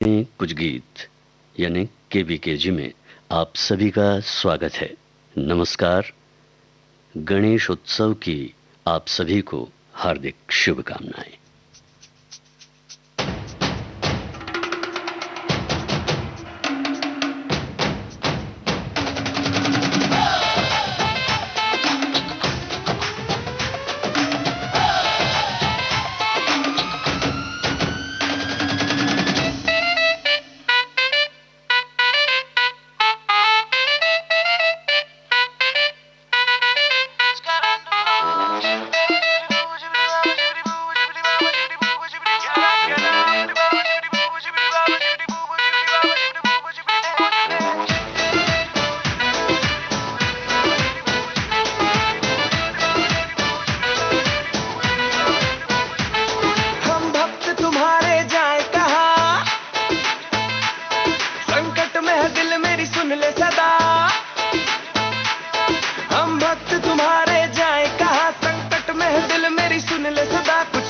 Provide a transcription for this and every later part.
कुछ गीत यानी केबीकेजी में आप सभी का स्वागत है। नमस्कार। गणेश उत्सव की आप सभी को हार्दिक शुभकामनाएं।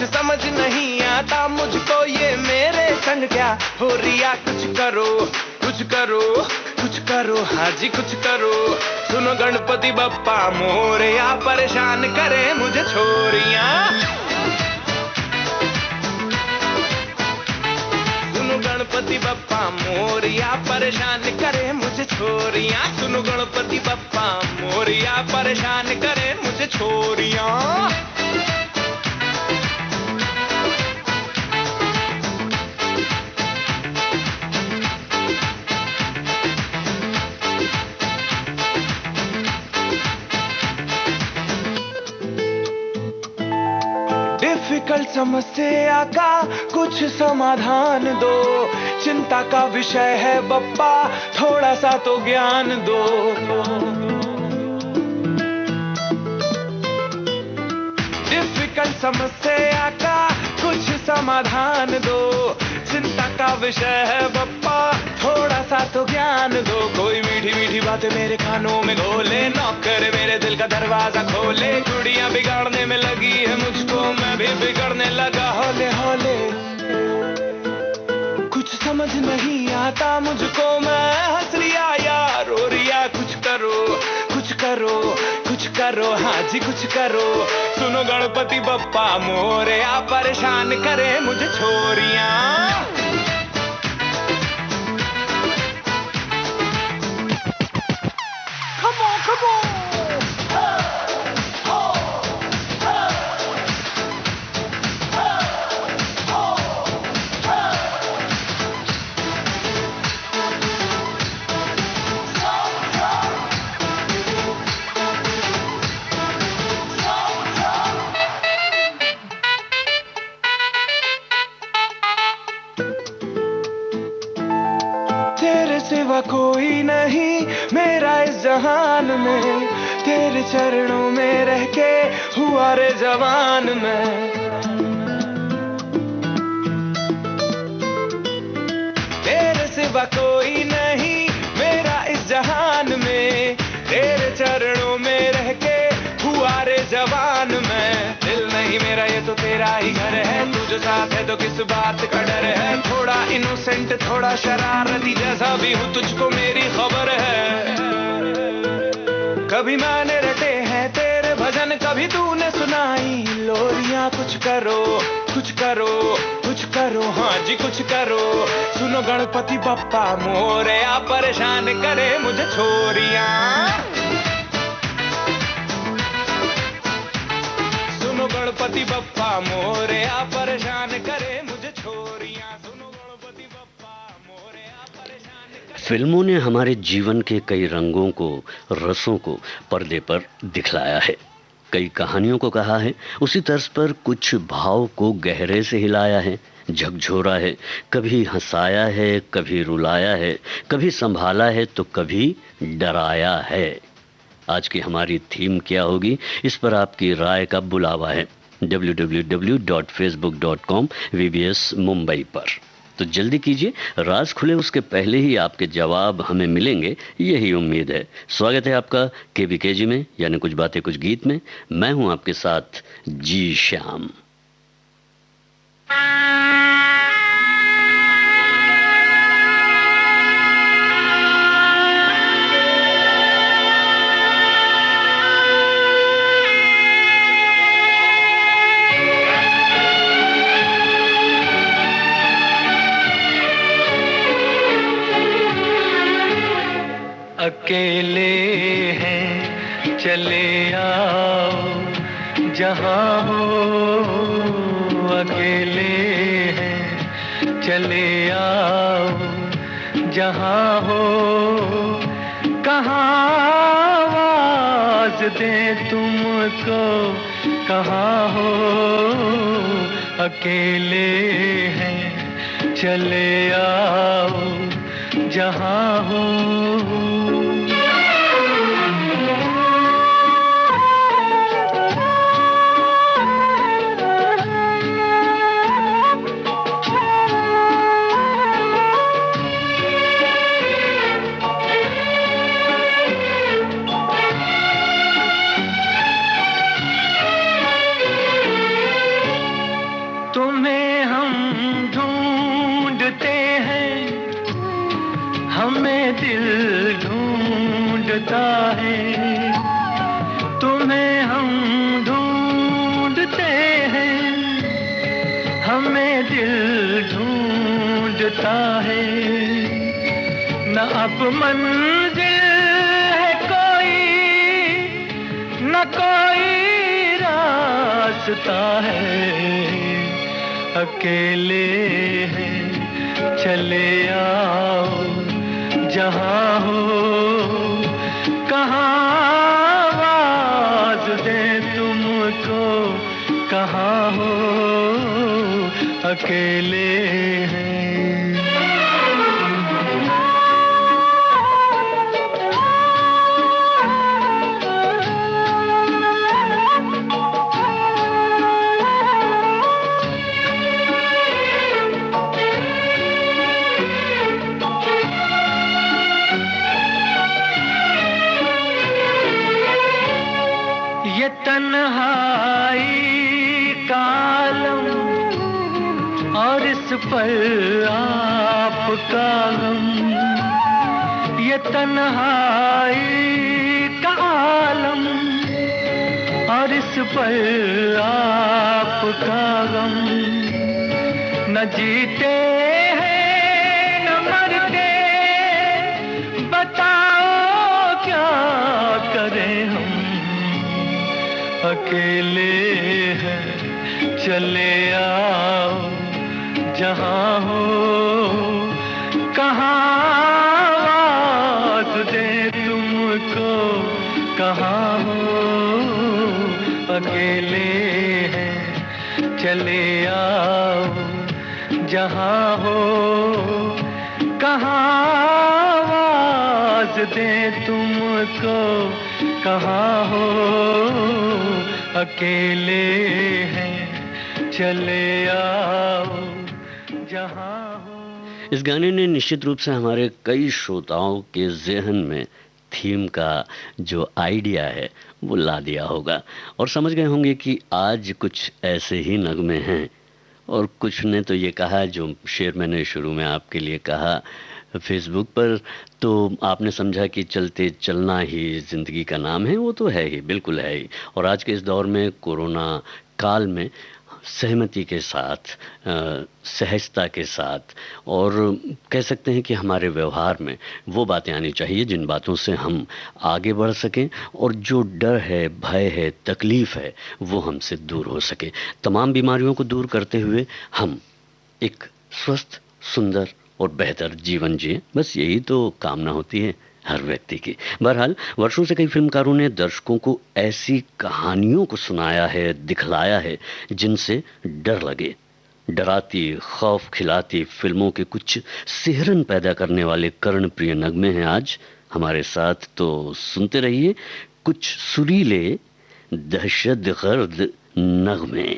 समझ नहीं आता मुझको ये मेरे संग क्या हो रिया। कुछ करो कुछ करो कुछ करो, हाँ जी कुछ करो। सुनो गणपति बप्पा मोरया, परेशान करे मुझे छोरियां। सुनो गणपति बप्पा मोरया, परेशान करे मुझे छोरियां। सुनो गणपति बप्पा मोरया, परेशान करे मुझे छोरियां। डिफिकल्ट समस्या का कुछ समाधान दो। चिंता का विषय है बप्पा, थोड़ा सा तो ज्ञान दो। डिफिकल्ट समस्या का कुछ समाधान दो। चिंता का विषय है बप्पा, थोड़ा सा तो ज्ञान दो। कोई मीठी मीठी बातें मेरे कानों में घोले, नौकर मेरे दिल का दरवाजा खोले। गुड़ियां बिगाड़ने में लगी है मुझको, मैं भी बिगड़ने लगा हौले हौले। कुछ समझ नहीं आता मुझको, मैं हंस रिया या रो रिया। कुछ करो कुछ करो कुछ करो, हाँ जी कुछ करो। सुनो गणपति बप्पा मोरया, परेशान करे मुझे छोरियां। Come on, come on. तेरे सिवा कोई नहीं मेरा इस जहान में। तेरे चरणों में रह के हुआ रे जवान में। तेरे सिवा कोई नहीं मेरा इस जहान में। तेरे चरणों में रह के हुआ रे जवान में। दिल नहीं मेरा ये तो तेरा ही घर है, तू जो साथ है तो किस बात का डर है। थोड़ा इनोसेंट थोड़ा शरारती जैसा भी हूँ, तुझको मेरी खबर है। कभी मैंने रटे हैं तेरे भजन, कभी तूने सुनाई लोरियां। कुछ करो कुछ करो कुछ करो, हाँ जी कुछ करो। सुनो गणपति बप्पा मोरया, परेशान करे मुझे छोरियां। सुनो गणपति बप्पा मोरया, परेशान करे मुझे छोरियां। सुनो गणपति बप्पा मोरया, परेशान करे। फिल्मों ने हमारे जीवन के कई रंगों को, रसों को पर्दे पर दिखलाया है। कई कहानियों को कहा है, उसी तर्ज पर कुछ भाव को गहरे से हिलाया है, झकझोरा है। कभी हंसाया है, कभी रुलाया है, कभी संभाला है तो कभी डराया है। आज की हमारी थीम क्या होगी, इस पर आपकी राय का बुलावा है www.facebook.com/VBS मुंबई पर। तो जल्दी कीजिए, राज खुले उसके पहले ही आपके जवाब हमें मिलेंगे, यही उम्मीद है। स्वागत है आपका केबीकेजी में, यानी कुछ बातें कुछ गीत में। मैं हूं आपके साथ जी श्याम। अकेले हैं चले आओ जहाँ हो, अकेले हैं चले आओ जहाँ हो, कहाँ आवाज दें तुमको, कहाँ हो, अकेले हैं चले आओ जहाँ हो। तुम्हें हम ढूंढते हैं, हमें दिल ढूंढता है। तुम्हें हम ढूंढते हैं, हमें दिल ढूंढता है। न अब मंजिल है कोई, न कोई रास्ता है। अकेले हैं चले आओ जहाँ हो, कहाँ आवाज दें तुमको, कहाँ हो, अकेले हैं। ये तन्हाई का आलम और इस पर आपका गम, ये तन्हाई का आलम और इस पर आपका गम। न जीते हैं न मरते, बताओ क्या करें हम। अकेले हैं चले आओ जहाँ हो, कहाँ आवाज दें तुमको, कहाँ हो, अकेले हैं चले आओ जहाँ हो, कहाँ आवाज दें तुमको, कहाँ हो, अकेले हैं चले आओ जहाँ हो। इस गाने ने निश्चित रूप से हमारे कई श्रोताओं के ज़हन में थीम का जो आइडिया है वो ला दिया होगा और समझ गए होंगे कि आज कुछ ऐसे ही नगमे हैं। और कुछ ने तो ये कहा, जो शेर मैंने शुरू में आपके लिए कहा फेसबुक पर, तो आपने समझा कि चलते चलना ही ज़िंदगी का नाम है। वो तो है ही, बिल्कुल है ही। और आज के इस दौर में, कोरोना काल में, सहमति के साथ, सहजता के साथ, और कह सकते हैं कि हमारे व्यवहार में वो बातें आनी चाहिए जिन बातों से हम आगे बढ़ सकें और जो डर है, भय है, तकलीफ़ है, वो हमसे दूर हो सके। तमाम बीमारियों को दूर करते हुए हम एक स्वस्थ, सुंदर और बेहतर जीवन जिए, बस यही तो कामना होती है हर व्यक्ति की। बहरहाल, वर्षों से कई फिल्मकारों ने दर्शकों को ऐसी कहानियों को सुनाया है, दिखलाया है, जिनसे डर लगे। डराती, खौफ खिलाती फिल्मों के कुछ सिहरन पैदा करने वाले कर्णप्रिय नगमे हैं आज हमारे साथ। तो सुनते रहिए कुछ सुरीले दहशतगर्द नगमे।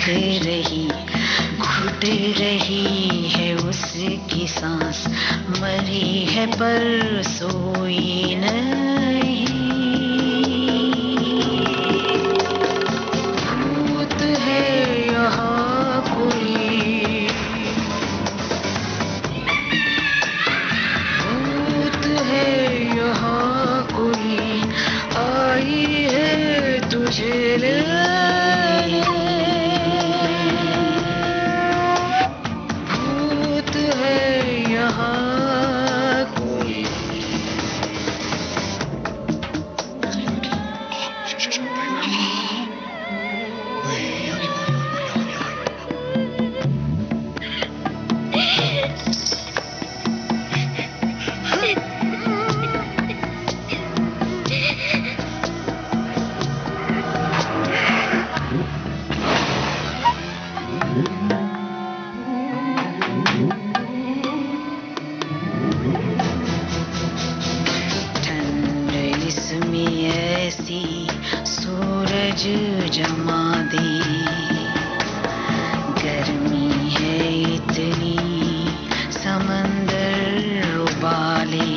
रही, घुट रही है उसकी सांस, मरी है पर सोई नहीं। भूत है यहाँ कोई, भूत है यहाँ कोई, आई है तुझे लेने। भूत है यहाँ कोई। ठंड इसमें ऐसी सूरज जमा दे, गर्मी है इतनी समंदर उबाले,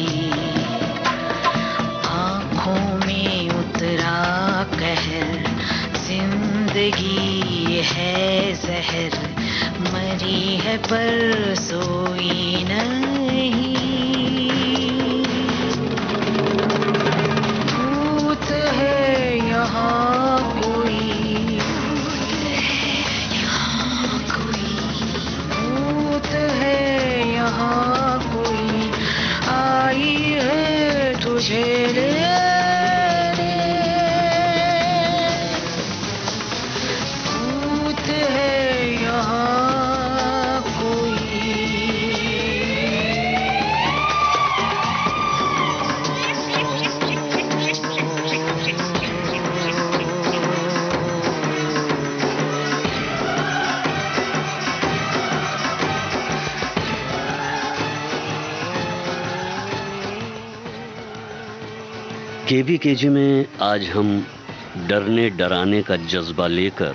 आँखों में उतरा कहर, जिंदगी है जहर, मरी है पर सोई नहीं। भूत है यहाँ कोई, यहाँ कोई, भूत है यहाँ कोई, आई है तुझे लेने। भूत है यहाँ कोई। केबीकेजी में आज हम डरने डराने का जज्बा लेकर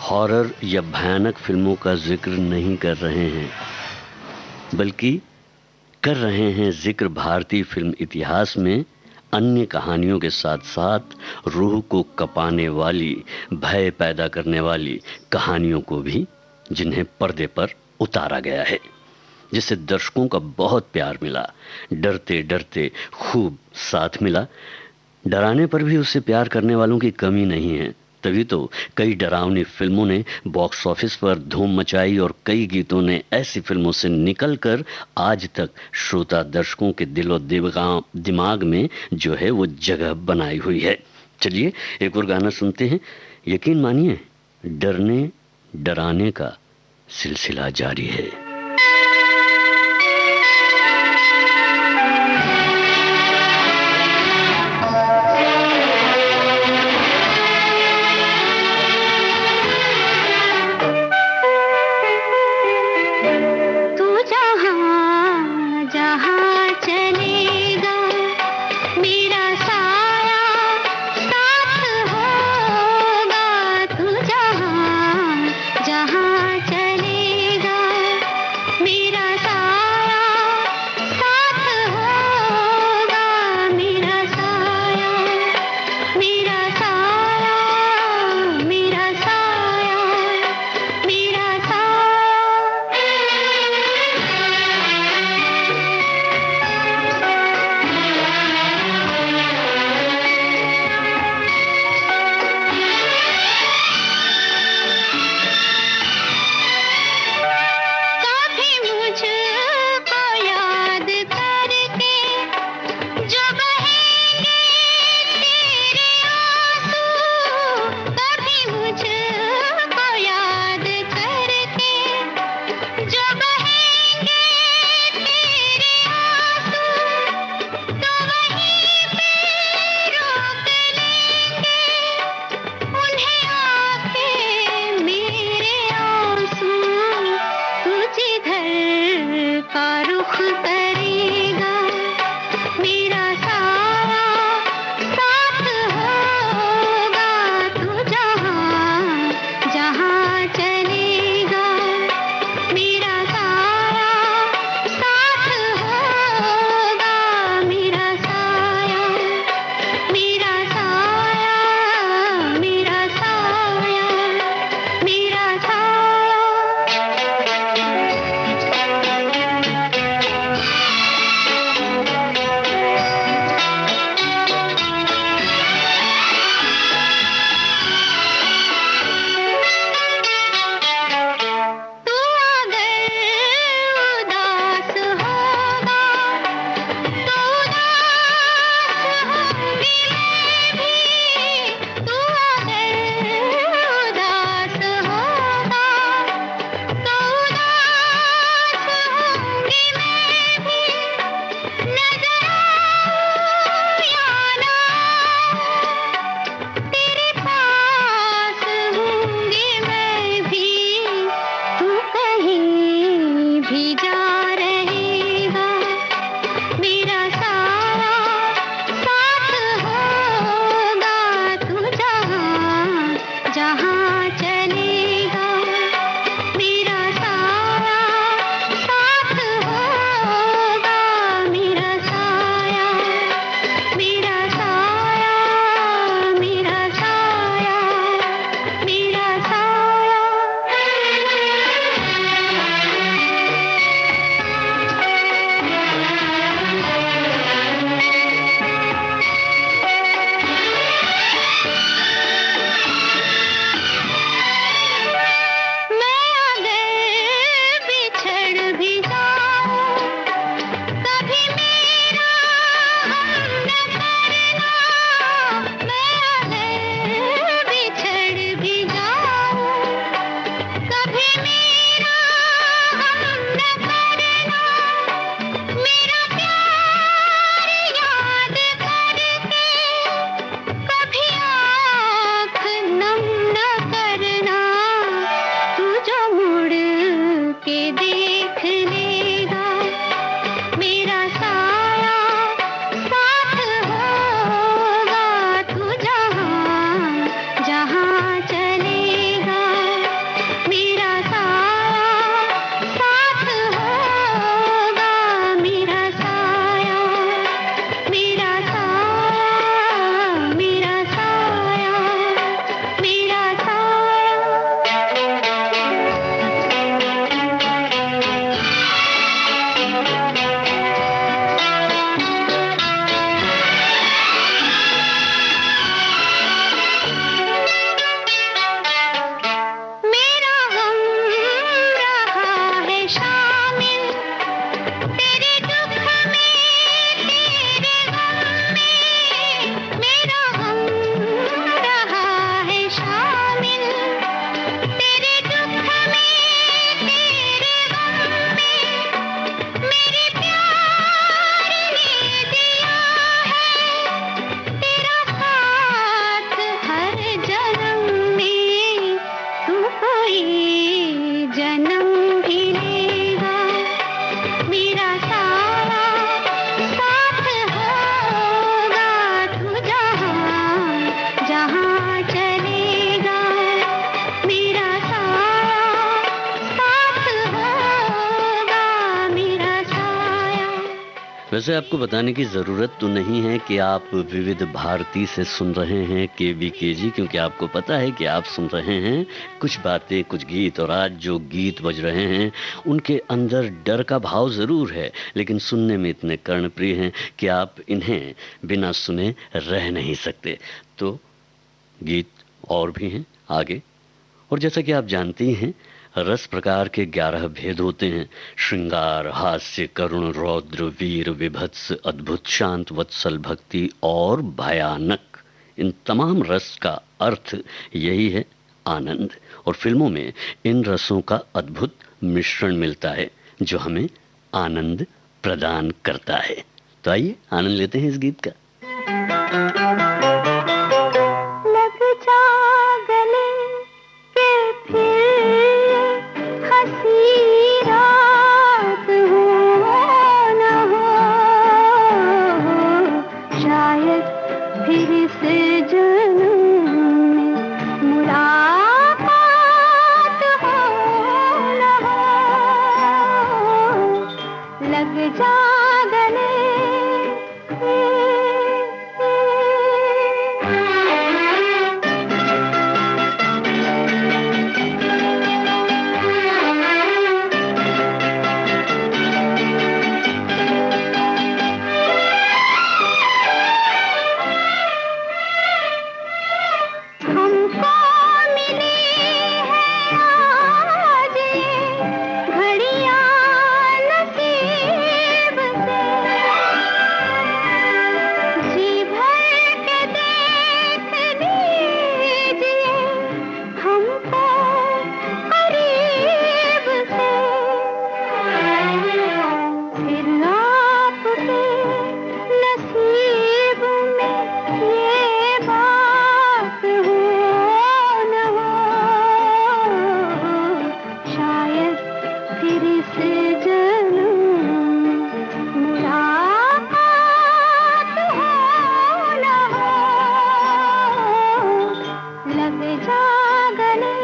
हॉरर या भयानक फिल्मों का जिक्र नहीं कर रहे हैं, बल्कि कर रहे हैं जिक्र भारतीय फिल्म इतिहास में अन्य कहानियों के साथ साथ रूह को कपाने वाली, भय पैदा करने वाली कहानियों को भी, जिन्हें पर्दे पर उतारा गया है, जिससे दर्शकों का बहुत प्यार मिला, डरते डरते खूब साथ मिला। डराने पर भी उससे प्यार करने वालों की कमी नहीं है, तभी तो कई डरावनी फिल्मों ने बॉक्स ऑफिस पर धूम मचाई और कई गीतों ने ऐसी फिल्मों से निकलकर आज तक श्रोता दर्शकों के दिलो दिमाग में जो है वो जगह बनाई हुई है। चलिए एक और गाना सुनते हैं। यकीन मानिए डरने डराने का सिलसिला जारी है। जहाँ वैसे आपको बताने की ज़रूरत तो नहीं है कि आप विविध भारती से सुन रहे हैं KBKG, क्योंकि आपको पता है कि आप सुन रहे हैं कुछ बातें, कुछ गीत। और आज जो गीत बज रहे हैं उनके अंदर डर का भाव ज़रूर है, लेकिन सुनने में इतने कर्णप्रिय हैं कि आप इन्हें बिना सुने रह नहीं सकते। तो गीत और भी हैं आगे। और जैसा कि आप जानते ही हैं, रस प्रकार के 11 भेद होते हैं। श्रृंगार, हास्य, करुण, रौद्र, वीर, विभत्स, अद्भुत, शांत, वत्सल, भक्ति और भयानक। इन तमाम रस का अर्थ यही है, आनंद। और फिल्मों में इन रसों का अद्भुत मिश्रण मिलता है जो हमें आनंद प्रदान करता है। तो आइए आनंद लेते हैं इस गीत का। लग जा गले के फिर हंसी रात हो न हो, शायद फिर से जन्म में मुलाकात हो न हो। लग जा गले हमको मिली है आज ये घड़ियां नसीब से, जी भर के देख लीजिए हमको करीब से। फिर आपके नसीब में ये बात हो न हो, शायद फिर से जन्म मुलाकात हो न हो। लग जा गले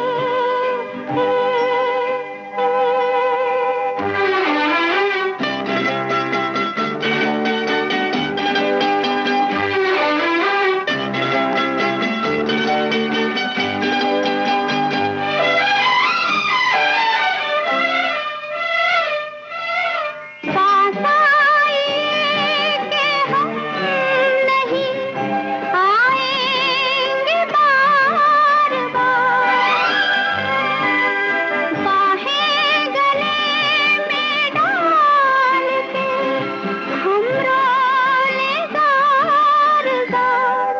पास आइए कि हम नहीं आएंगे बार बार, बाहें गले में डाल के हम रोले गार गार।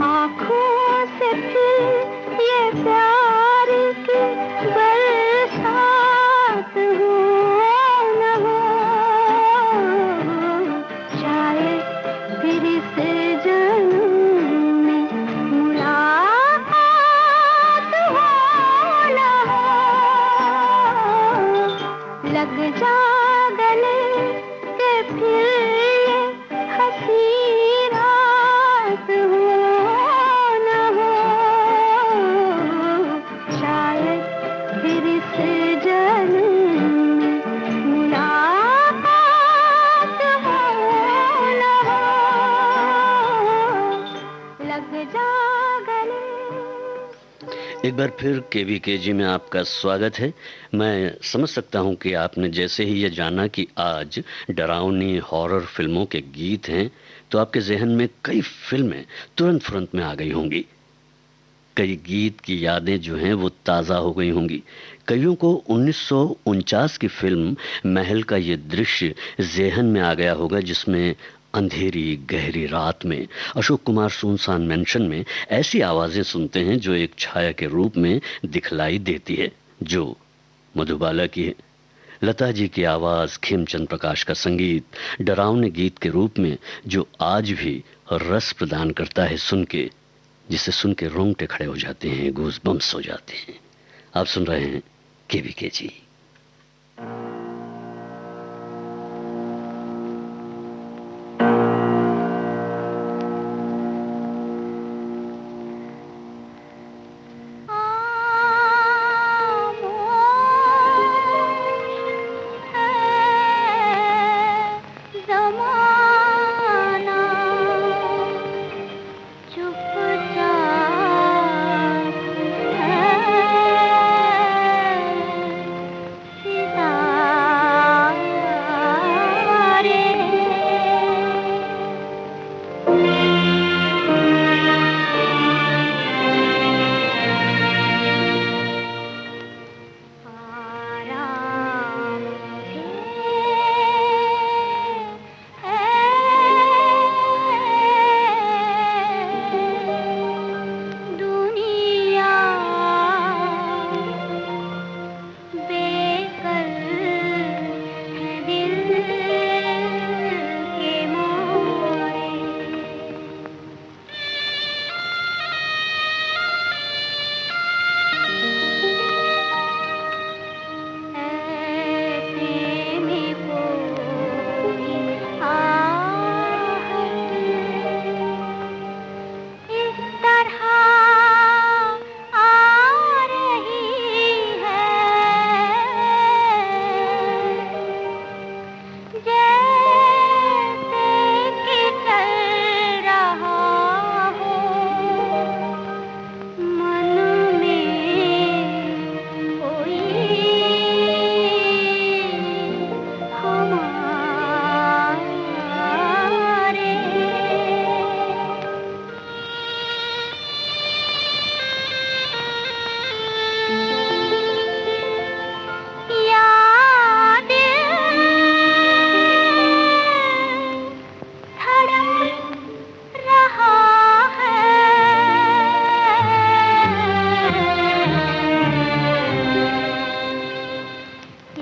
आँखों से फिर ये प्यार की बरसात हो न हो, शायद फिर से जन्म में मुलाकात हो न हो। लग जा गले के फिर ये हंसी रात हो न हो, शायद फिर से जन्म में मुलाकात हो न हो। लग जा गले। एक बार फिर KBKG में आपका स्वागत है। मैं समझ सकता हूं कि आपने जैसे ही ये जाना कि आज डरावनी हॉरर फिल्मों के गीत हैं, तो आपके जहन में कई फिल्में तुरंत में आ गई होंगी। कई गीत की यादें जो हैं वो ताज़ा हो गई होंगी। कईयों को 1949 की फिल्म महल का ये दृश्य जहन में आ गया होगा, जिसमें अंधेरी गहरी रात में अशोक कुमार सुनसान मेंशन में ऐसी आवाज़ें सुनते हैं जो एक छाया के रूप में दिखलाई देती है, जो मधुबाला की है। लता जी की आवाज़, खेमचंद प्रकाश का संगीत, डरावने गीत के रूप में जो आज भी रस प्रदान करता है, जिसे सुन के रोंगटे खड़े हो जाते हैं, गूज़ बम्स हो जाते हैं। आप सुन रहे हैं KBKG।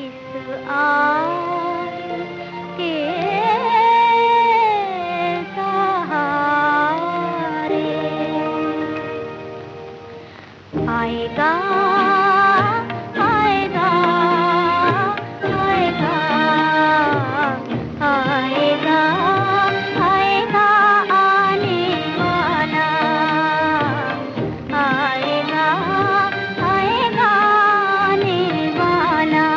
इस आस के सहारे। आएगा आएगा आएगा आएगा आएगा आने वाला, आएगा आएगा आने वाला।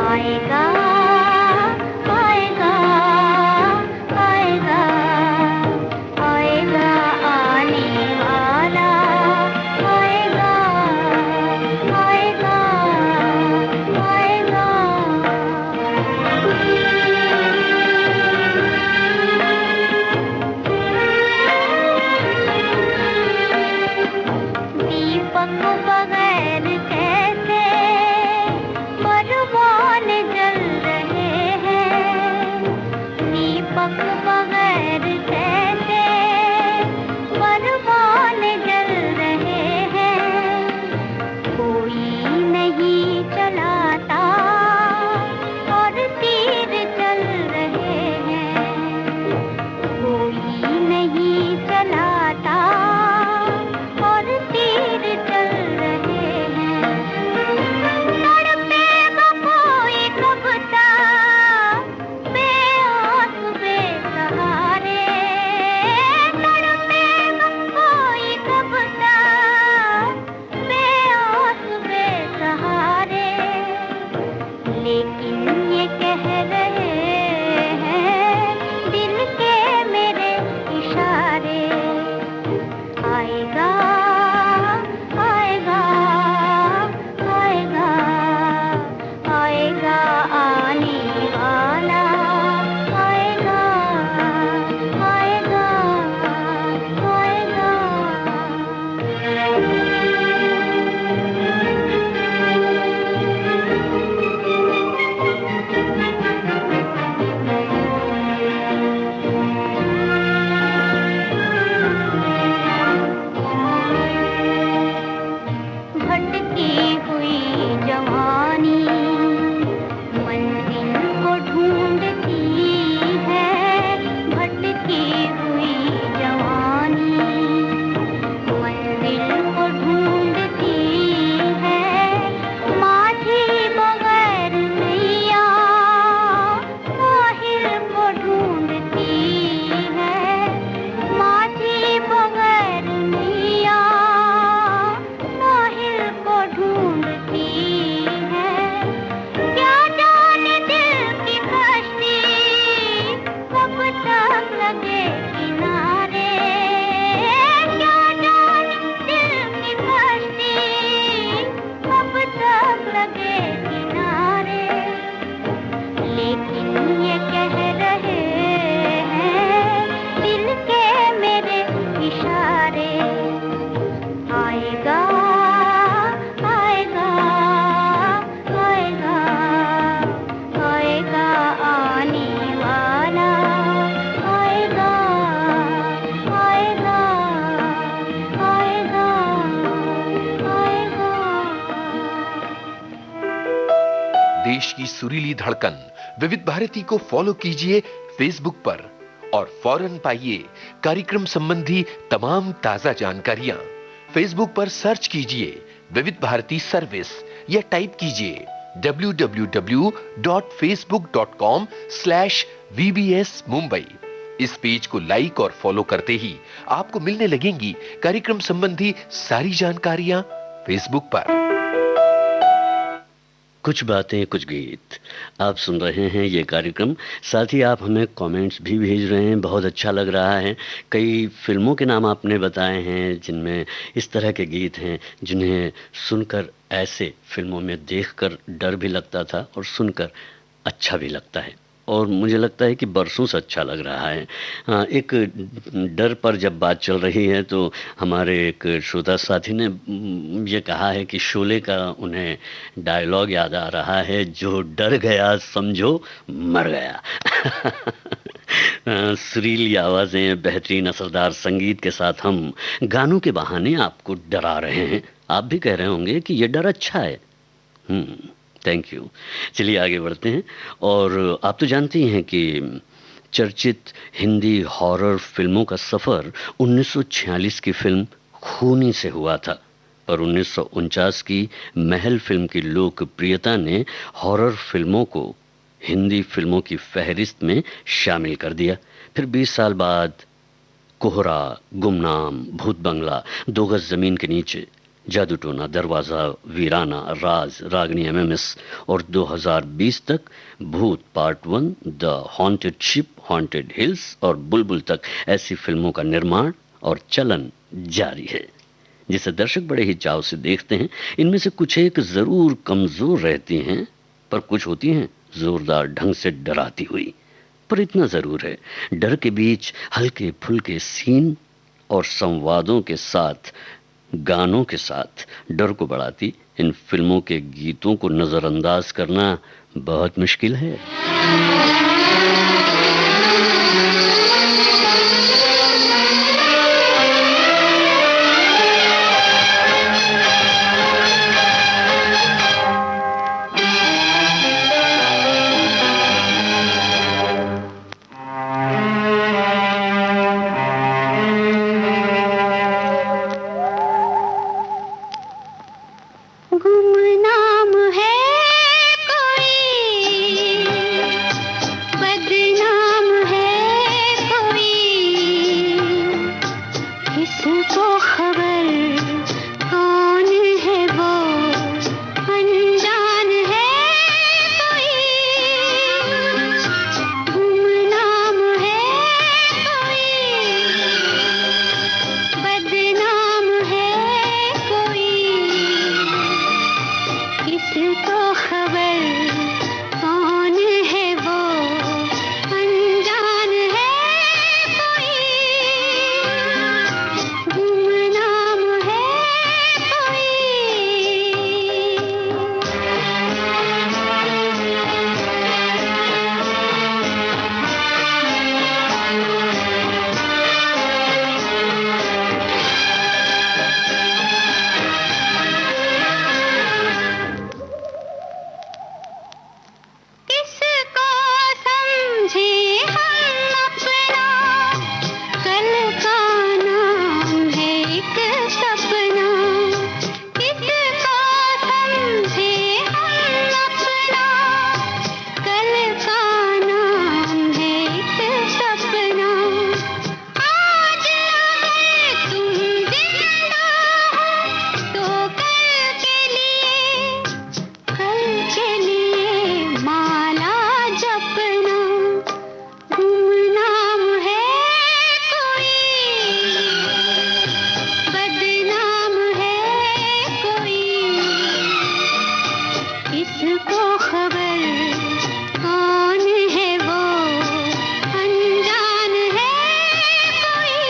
आएगा आएगा आएगा आएगा आने वाला, आएगा आएगा आएगा। दीपक बगैर कैसे परवाने जल रहे हैं, दीपक बगैर कैसे परवाने जल रहे हैं। कोई नहीं चलाता और तीर चल रहे हैं, कोई नहीं चलाता और तीर चल रहे हैं। तड़पेगा कोई कब तक बेआस बेसहारे, तड़पेगा कोई कब तक बेआस बेसहारे। लेकिन ये कह रहे हैं दिल के मेरे इशारे। आएगा आएगा आएगा आएगा आने वाला, आएगा आएगा आएगा। भटकी हुई जवानी मंजिल को ढूंढती है, भटकी हुई जवानी मंजिल को ढूंढती है। माझी बगैर नैया साहिल को ढूंढती है, माझी बगैर नैया साहिल को ढूंढती है। क्या जाने दिल की कश्ती कब तक लगे किनारे, क्या जाने दिल की कश्ती कब तक लगे किनारे। लेकिन ये कह रहे हैं दिल के मेरे इशारे। आएगा आएगा आएगा आएगा आने वाला, आएगा आएगा आएगा आएगा। देश की सुरीली धड़कन विविध भारती को फॉलो कीजिए फेसबुक पर और फौरन पाइए कार्यक्रम संबंधी तमाम ताजा जानकारियां। फेसबुक पर सर्च कीजिए विविध भारती सर्विस या टाइप कीजिए www.facebook.com/VBS Mumbai। इस पेज को लाइक और फॉलो करते ही आपको मिलने लगेंगी कार्यक्रम संबंधी सारी जानकारियां फेसबुक पर। कुछ बातें कुछ गीत आप सुन रहे हैं ये कार्यक्रम। साथ ही आप हमें कमेंट्स भी भेज रहे हैं, बहुत अच्छा लग रहा है। कई फिल्मों के नाम आपने बताए हैं जिनमें इस तरह के गीत हैं जिन्हें सुनकर ऐसे फिल्मों में देखकर डर भी लगता था और सुनकर अच्छा भी लगता है, और मुझे लगता है कि बरसों से अच्छा लग रहा है। हाँ, एक डर पर जब बात चल रही है तो हमारे एक श्रोता साथी ने ये कहा है कि शोले का उन्हें डायलॉग याद आ रहा है, जो डर गया समझो मर गया। सुरीली आवाज़ें, बेहतरीन असरदार संगीत के साथ हम गानों के बहाने आपको डरा रहे हैं। आप भी कह रहे होंगे कि ये डर अच्छा है। Thank you. चलिए आगे बढ़ते हैं। और आप तो जानती हैं कि चर्चित हिंदी हॉरर फिल्मों का सफ़र 1946 की फिल्म खूनी से हुआ था, पर 1949 की महल फिल्म की लोकप्रियता ने हॉरर फिल्मों को हिंदी फिल्मों की फहरिस्त में शामिल कर दिया। फिर 20 साल बाद कोहरा, गुमनाम, भूत बंगला, दो गज ज़मीन के नीचे, जादू टोना, दरवाज़ा, वीराना, राज, रागनी एमएमएस और 2020 तक भूत part 1, the haunted ship, haunted hills और बुलबुल तक ऐसी फिल्मों का निर्माण और चलन जारी है, जिसे दर्शक बड़े ही चाव से देखते हैं। इनमें से कुछ एक ज़रूर कमज़ोर रहती हैं, पर कुछ होती हैं ज़ोरदार ढंग से डराती हुई। पर इतना ज़रूर है, डर के बीच हल्के फुल्के सीन और संवादों के साथ, गानों के साथ डर को बढ़ाती इन फिल्मों के गीतों को नज़रअंदाज करना बहुत मुश्किल है। गुमनाम है कोई, बदनाम है कोई, किसको खबर कौन है वो, अनजान है कोई। गुमनाम है कोई, बदनाम है कोई, किसको खबर कौन है वो, अनजान है कोई। गुमनाम है किसको समझे हम अपना, कल का नाम है एक सपना। किसको समझे हम अपना, कल का नाम है एक सपना। आज अगर तुम जिंदा हो तो कल के लिए माला जपना। गुमनाम है कोई, बदनाम है कोई, किसको खबर कौन है वो, अनजान है कोई।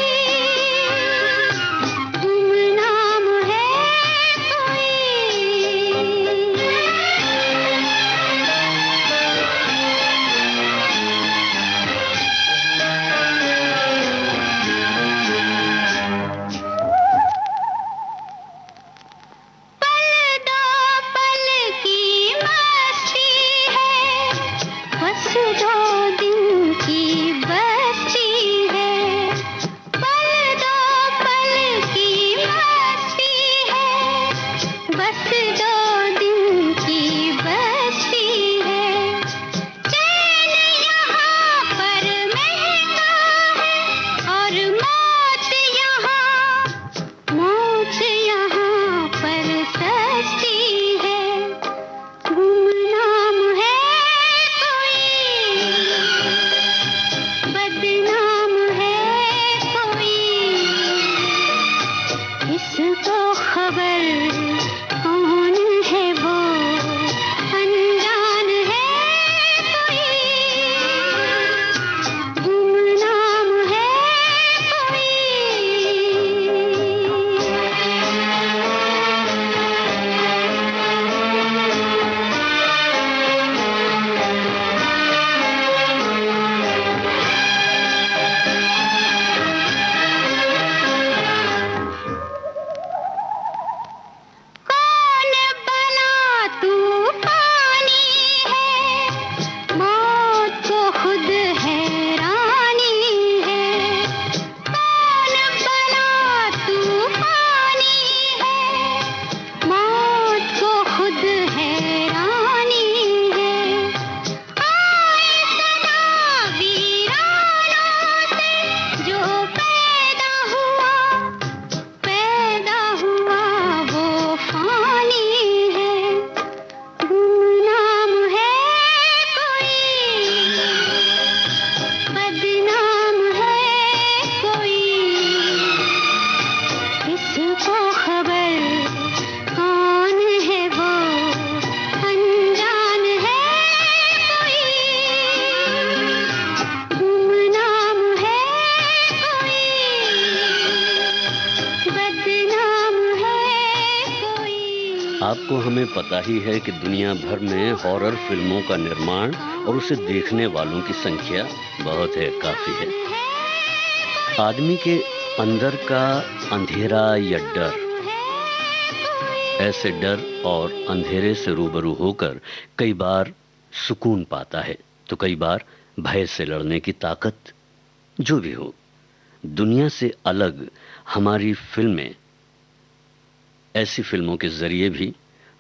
गुमनाम है पल दो पल की मस्ती है, बस 2 दिन की बस्ती है। पल दो पल की मस्ती है, बस 2 दिन की बस्ती है। चैन यहाँ पर महंगा है और मौत यहाँ पर सस्ती है। गुम आपको हमें पता ही है कि दुनिया भर में हॉरर फिल्मों का निर्माण और उसे देखने वालों की संख्या बहुत है, काफी है। आदमी के अंदर का अंधेरा या डर, ऐसे डर और अंधेरे से रूबरू होकर कई बार सुकून पाता है, तो कई बार भय से लड़ने की ताकत। जो भी हो, दुनिया से अलग हमारी फिल्में ऐसी फिल्मों के जरिए भी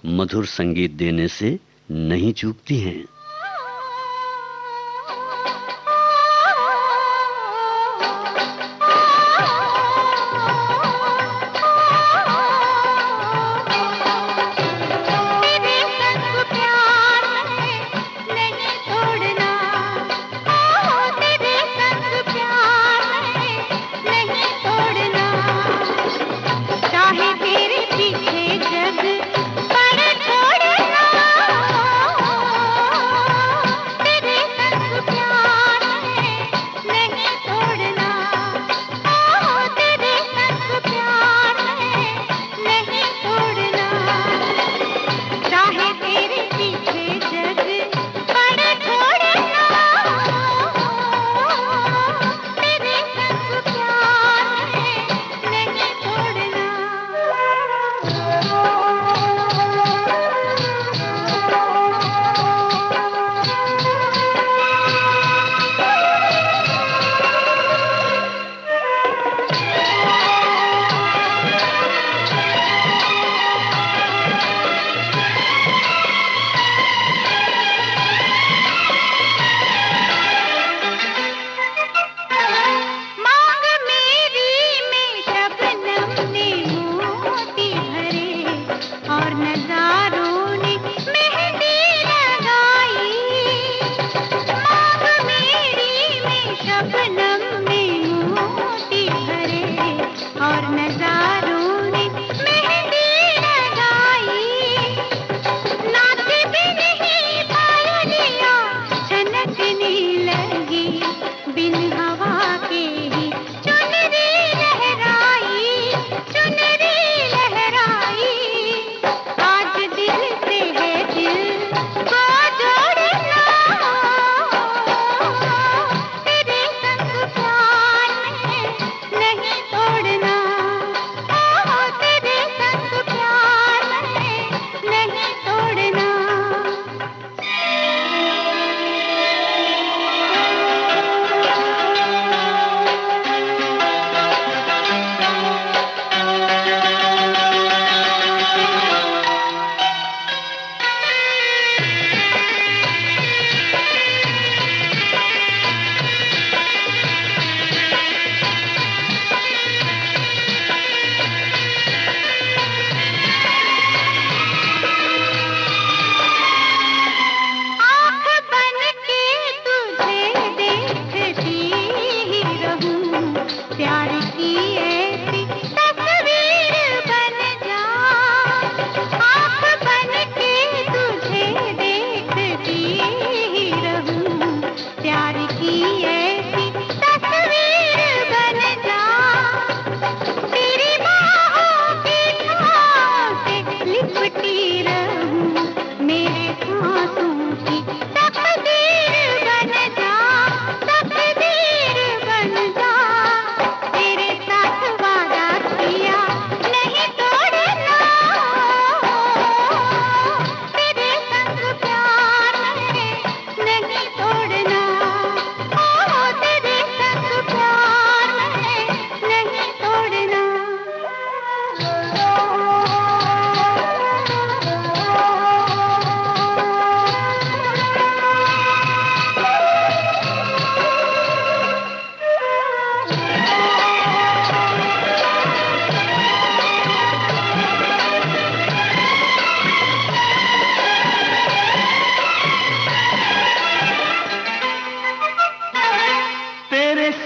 मधुर संगीत देने से नहीं चूकती हैं।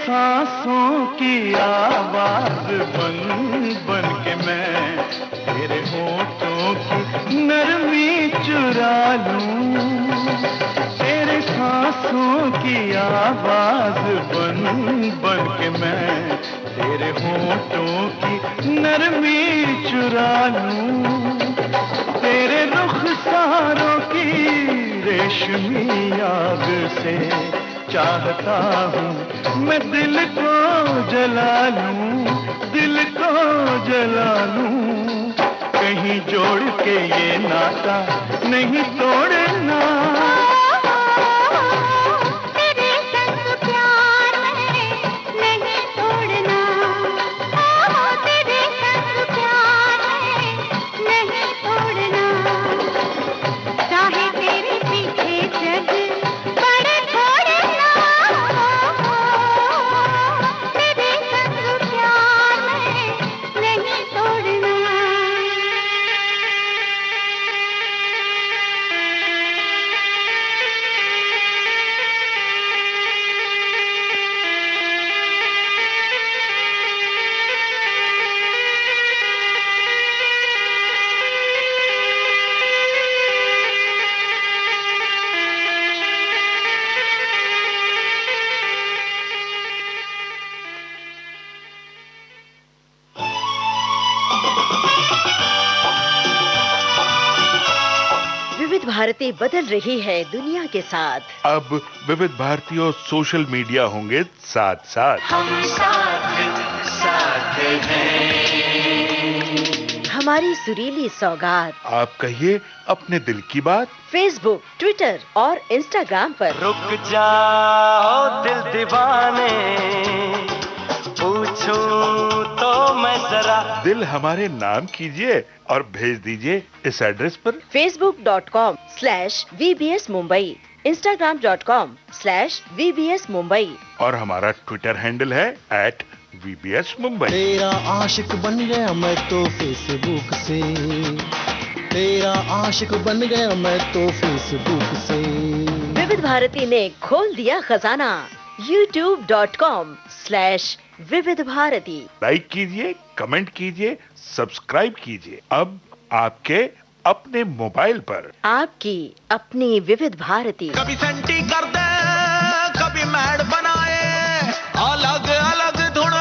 सांसों की आवाज बन बन के मैं तेरे होठों की नरमी चुरा लूं, तेरे सांसों की आवाज बन बन के मैं तेरे होठों की नरमी चुरा लूं, तेरे रुखसारों की रेशमी आग से चाहता हूँ मैं दिल को जला लूं, दिल को जला लूं, कहीं जोड़ के ये नाता नहीं तोड़ना। भारती बदल रही है दुनिया के साथ। अब विविध भारती और सोशल मीडिया होंगे साथ साथ। हम साथ हैं। हमारी सुरीली सौगात। आप कहिए अपने दिल की बात। फेसबुक, ट्विटर और इंस्टाग्राम पर। रुक जाओ दिल दीवाने, पूछूं तो मैं जरा। दिल हमारे नाम कीजिए और भेज दीजिए इस एड्रेस पर। facebook.com/VBS Mumbai, Instagram.com/VBS Mumbai और हमारा ट्विटर हैंडल है @VBS Mumbai। तेरा आशिक बन गया मैं तो फेसबुक से, तेरा आशिक बन गया मैं तो फेसबुक से। विविध भारती ने खोल दिया खजाना। youtube.com/विविध भारती। लाइक कीजिए, कमेंट कीजिए, सब्सक्राइब कीजिए। अब आपके अपने मोबाइल पर आपकी अपनी विविध भारती। कभी सेंटी कर दे, कभी मैड बनाए, अलग अलग धुन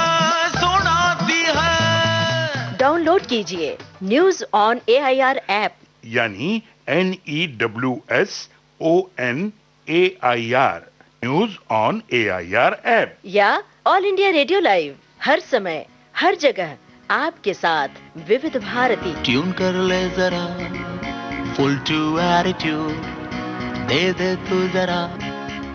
सुनाती है। डाउनलोड कीजिए न्यूज ऑन AIR ऐप, यानी NEWSONAIR, news on AIR app, या ऑल इंडिया रेडियो लाइव, हर समय हर जगह आपके साथ विविध भारती। ट्यून कर ले जरा फुल टू एटीट्यूड, दे दे तू जरा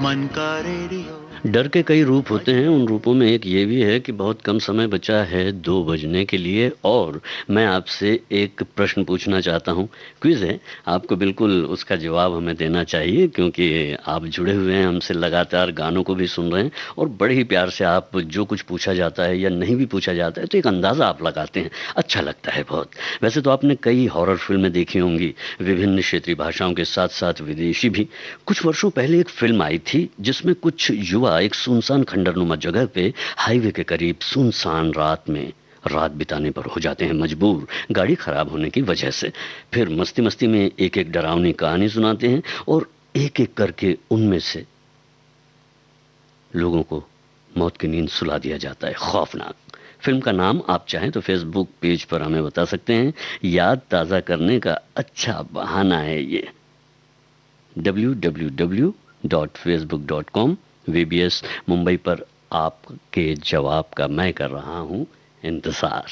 मन का रेडियो। डर के कई रूप होते हैं। उन रूपों में एक ये भी है कि बहुत कम समय बचा है 2 बजने के लिए और मैं आपसे एक प्रश्न पूछना चाहता हूँ। क्विज है, आपको बिल्कुल उसका जवाब हमें देना चाहिए क्योंकि आप जुड़े हुए हैं हमसे, लगातार गानों को भी सुन रहे हैं और बड़े ही प्यार से आप जो कुछ पूछा जाता है या नहीं भी पूछा जाता है तो एक अंदाज़ा आप लगाते हैं, अच्छा लगता है बहुत। वैसे तो आपने कई हॉरर फिल्में देखी होंगी, विभिन्न क्षेत्रीय भाषाओं के साथ साथ विदेशी भी। कुछ वर्षों पहले एक फिल्म आई थी जिसमें कुछ युवा एक सुनसान खंडरनुमा जगह पे हाईवे के करीब सुनसान रात में रात बिताने पर हो जाते हैं मजबूर, गाड़ी खराब होने की वजह से। फिर मस्ती मस्ती में एक एक डरावनी कहानी सुनाते हैं और एक एक करके उनमें से लोगों को मौत की नींद सुला दिया जाता है। खौफनाक फिल्म का नाम आप चाहें तो फेसबुक पेज पर हमें बता सकते हैं। याद ताज़ा करने का अच्छा बहाना है ये। www.facebook.com VBS मुंबई पर आपके जवाब का मैं कर रहा हूं इंतजार।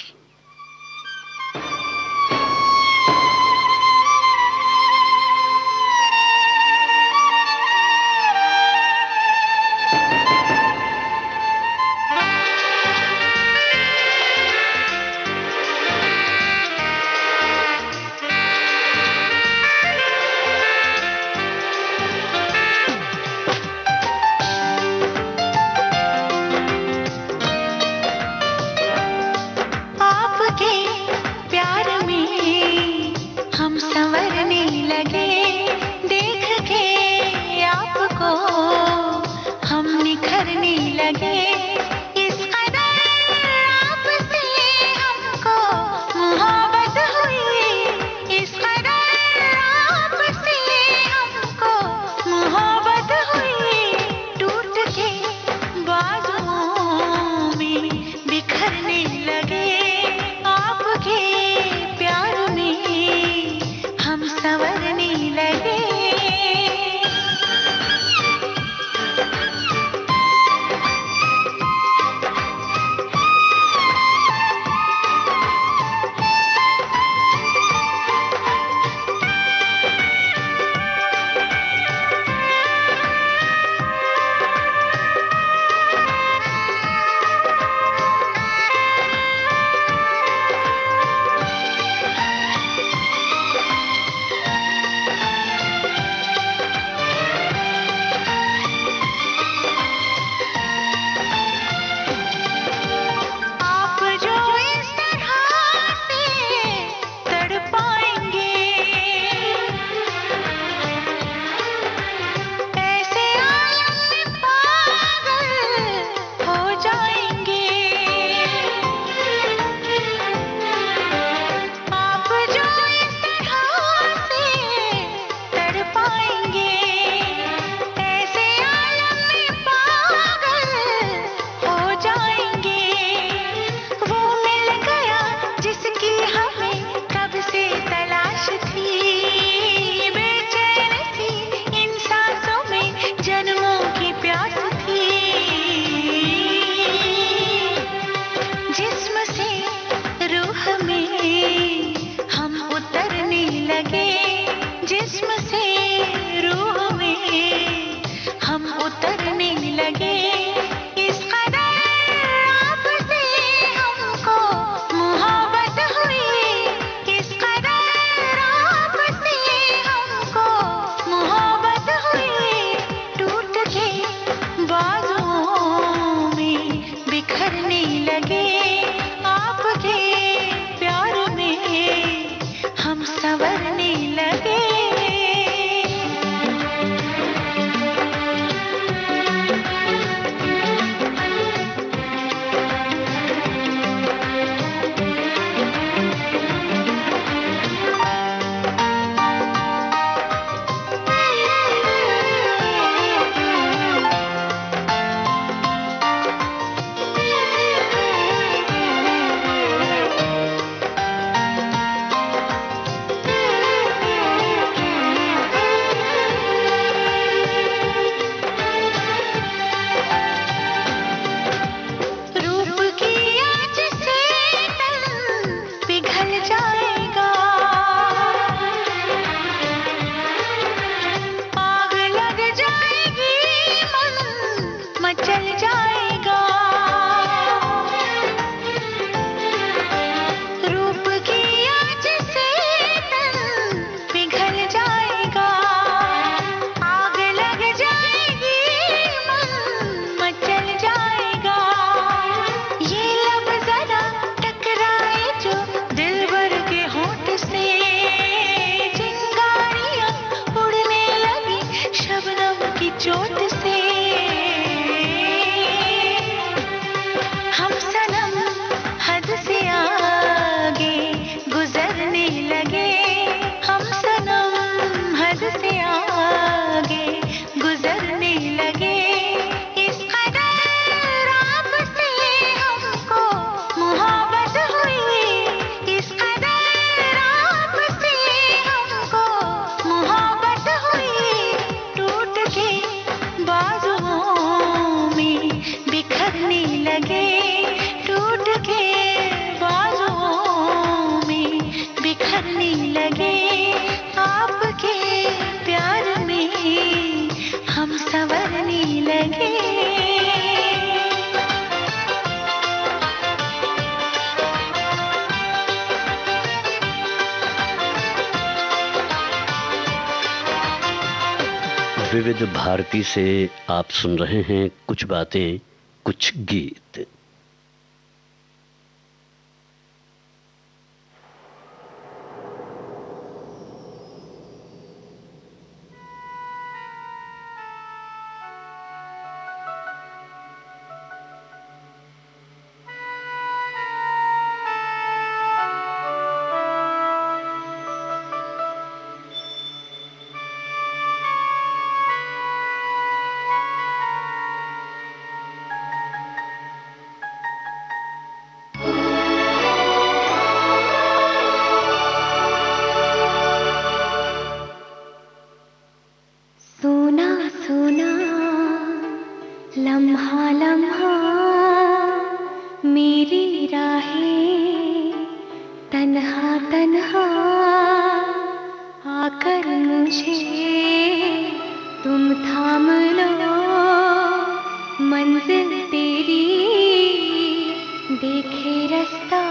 चोट से हम सनम हद से आगे गुजरने लगे, हम सनम हद से आगे गुजरने लगे। इस कदर आपसे हमको मोहब्बत हुई, इस कदर आपसे हमको मोहब्बत हुई। टूट के बाजुओं में बिखरने लगे, टूट के बाजुओं में बिखरने लगे। आपके प्यार में हम संवरने लगे। विविध भारती से आप सुन रहे हैं कुछ बातें कुछ गीत। सोना सोना लम्हा लम्हा मेरी राहें तन्हा तन्हा आकर मुझे तुम थाम लो। मंजिल तेरी देखे रास्ता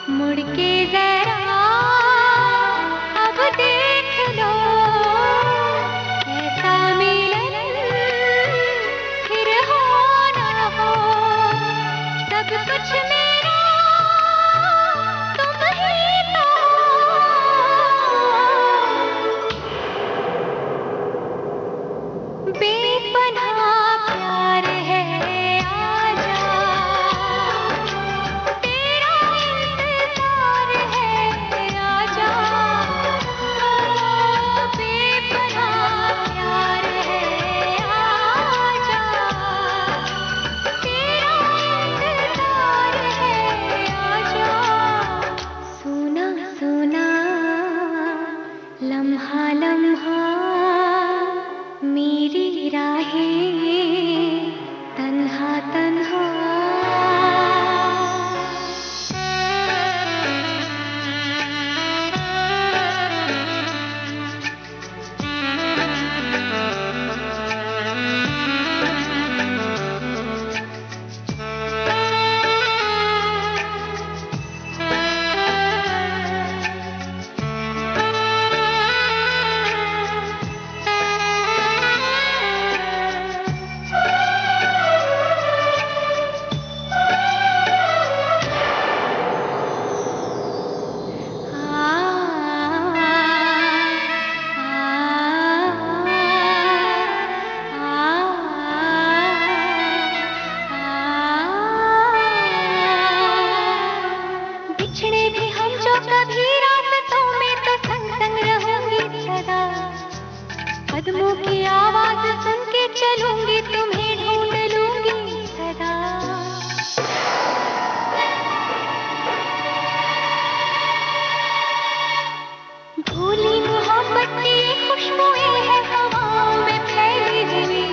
मुड़ के जरा अब देख लो। ऐसा मिलन फिर हो ना हो, सब कुछ मेरा तुम ही तो हो। बेपनाह प्यार है आजा, तेरा इंतजार है आजा। बेपनाह प्यार है आजा, तेरा इंतजार है आजा। सोना सोना लम्हा लम्हा मेरी राहें तन्हा तन्हा। बिछड़े भी हम जो कभी रास्तों में तो संग संग रहूंगी सदा। कदमों की आवाज सुन के चलूंगी, तुम्हें ढूंढ लूंगी सदा। भूली मोहब्बत की खुशबुएं हैं हवाओं में फैली हुई।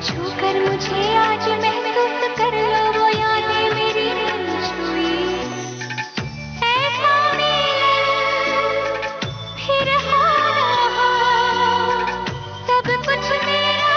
छूकर मुझे आज महसूस कर लो वो यादें मेरी छुई। ऐसा मिलन फिर हो ना हो, सब कुछ मेरा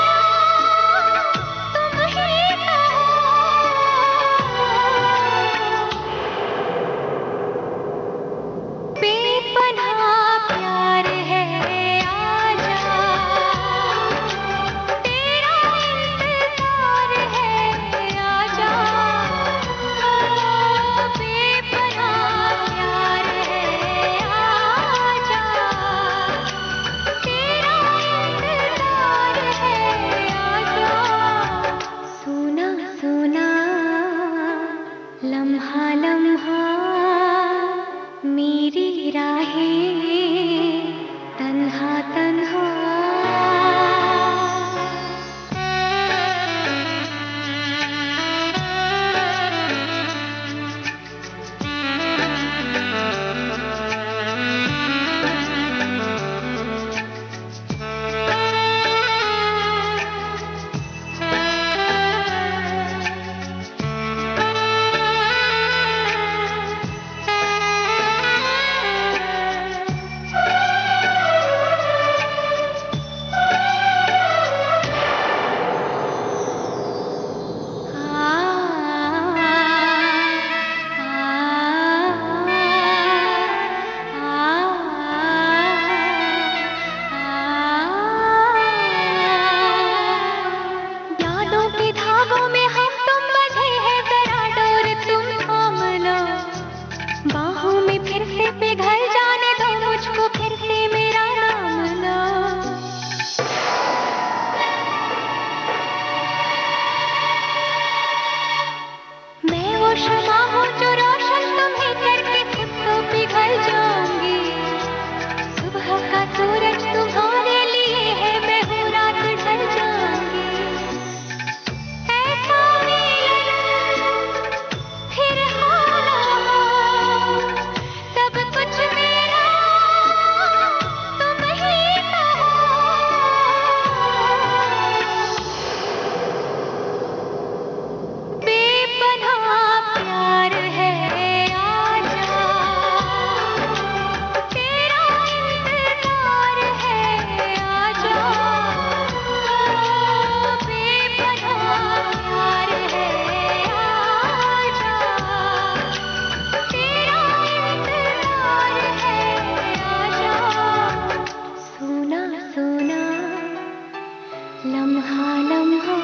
लम्हा लम्हा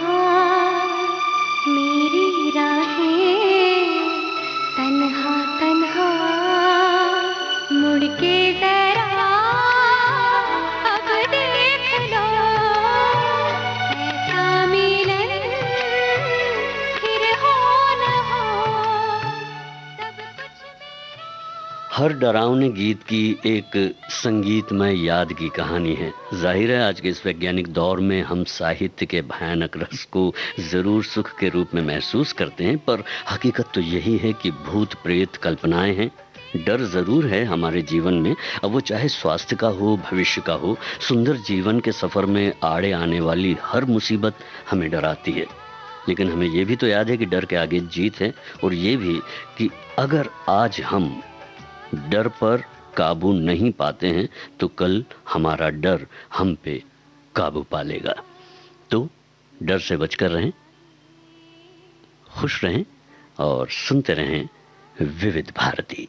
मेरी राहें तन्हा तन्हा मुड़ के जरा अब देख लो ऐसा मिलन फिर हो न हो सब कुछ हर डरावने गीत की एक संगीतमय याद की कहानी है। जाहिर है आज के इस वैज्ञानिक दौर में हम साहित्य के भयानक रस को जरूर सुख के रूप में महसूस करते हैं, पर हकीकत तो यही है कि भूत प्रेत कल्पनाएं हैं। डर जरूर है हमारे जीवन में, अब वो चाहे स्वास्थ्य का हो, भविष्य का हो। सुंदर जीवन के सफर में आड़े आने वाली हर मुसीबत हमें डराती है, लेकिन हमें ये भी तो याद है कि डर के आगे जीत है, और ये भी कि अगर आज हम डर पर काबू नहीं पाते हैं तो कल हमारा डर हम पे काबू पा लेगा। तो डर से बचकर रहें, खुश रहें और सुनते रहें विविध भारती।